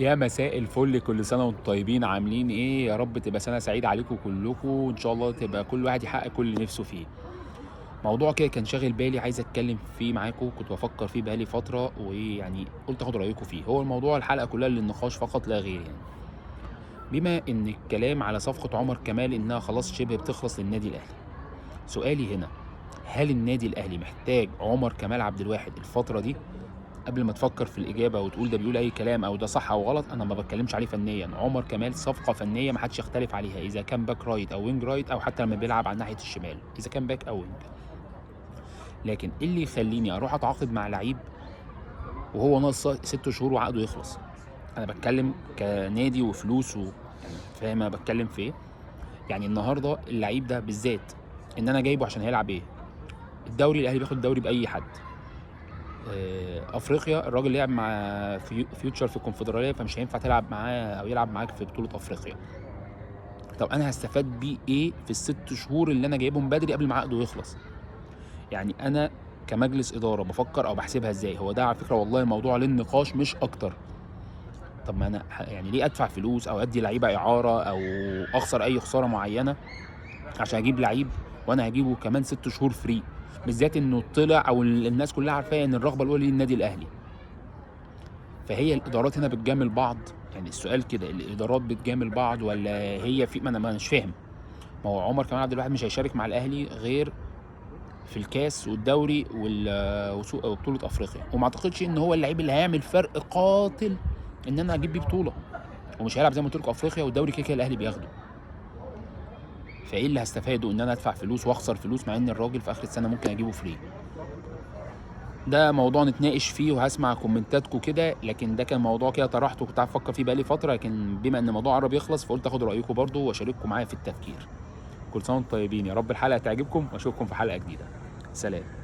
يا مساء الفل، كل سنة وانتم طيبين. عاملين ايه؟ يا رب تبقى سنة سعيدة عليكم كلكم، وان شاء الله تبقى كل واحد يحقق كل اللي نفسه فيه. موضوع كده كان شاغل بالي، عايز اتكلم فيه معاكم، كنت بفكر فيه بقالي فترة، ويعني قلت اخد رأيكم فيه. هو الموضوع الحلقة كلها للنقاش فقط لا غير يعني. بما ان الكلام على صفقة عمر كمال انها خلاص شبه بتخلص للنادي الاهلي، سؤالي هنا: هل النادي الاهلي محتاج عمر كمال عبد الواحد الفترة دي؟ قبل ما تفكر في الإجابة وتقول ده بيقول أي كلام أو ده صح أو غلط، أنا ما بتكلمش عليه فنيا. عمر كمال صفقة فنية ما حدش يختلف عليها، إذا كان باك رايت أو وينج رايت، أو حتى لما بيلعب على ناحية الشمال إذا كان باك أو وينج. لكن إيه اللي يخليني أروح أتعاقد مع لعيب وهو ناقص 6 شهور وعقده يخلص؟ أنا بتكلم كنادي وفلوس يعني فاهم أنا بتكلم في إيه؟ يعني النهارده اللعيب ده بالذات، إن أنا جايبه عشان هيلعب إيه؟ الدوري الأهلي بياخد الدوري بأي حد. افريقيا الراجل لعب مع فيوتشر في الكونفدراليه، فمش هينفع تلعب معاه او يلعب معاك في بطوله افريقيا. طب انا هستفاد بيه ايه في ال6 شهور اللي انا جايبهم بدري قبل ما عقده يخلص؟ يعني انا كمجلس اداره بفكر او بحسبها ازاي. هو ده على فكره والله الموضوع للنقاش مش اكتر. طب ما انا يعني ليه ادفع فلوس او ادي لعيبه اعاره او اخسر اي خساره معينه عشان اجيب لعيب وانا هجيبه كمان 6 شهور فري؟ بالذات انه طلع او الناس كلها عارفاه ان الرغبه الاولى للنادي الاهلي. فهي الادارات هنا بتجامل بعض؟ يعني السؤال كده، الادارات بتجامل بعض ولا هي في، ما انا مش فاهم. ما هو عمر كمال عبد الواحد مش هيشارك مع الاهلي غير في الكاس والدوري وبطوله افريقيا، وما اعتقدش ان هو اللعيب اللي هيعمل فرق قاتل ان انا اجيب بيه بطوله، ومش هيلعب زي ما قلت لكم افريقيا والدوري كده كده الاهلي بياخده. فايه اللي هستفاده ان انا ادفع فلوس واخسر فلوس مع ان الراجل في اخر السنه ممكن اجيبه فري؟ ده موضوع نتناقش فيه وهسمع كومنتاتكم كده، لكن ده كان موضوع كده طرحته كنت عارف افكر فيه بقالي فتره، لكن بما ان الموضوع قرب يخلص فقلت اخد رايكم برضو واشارككم معايا في التفكير. كل سنه وانتم طيبين، يا رب الحلقه تعجبكم واشوفكم في حلقه جديده. سلام.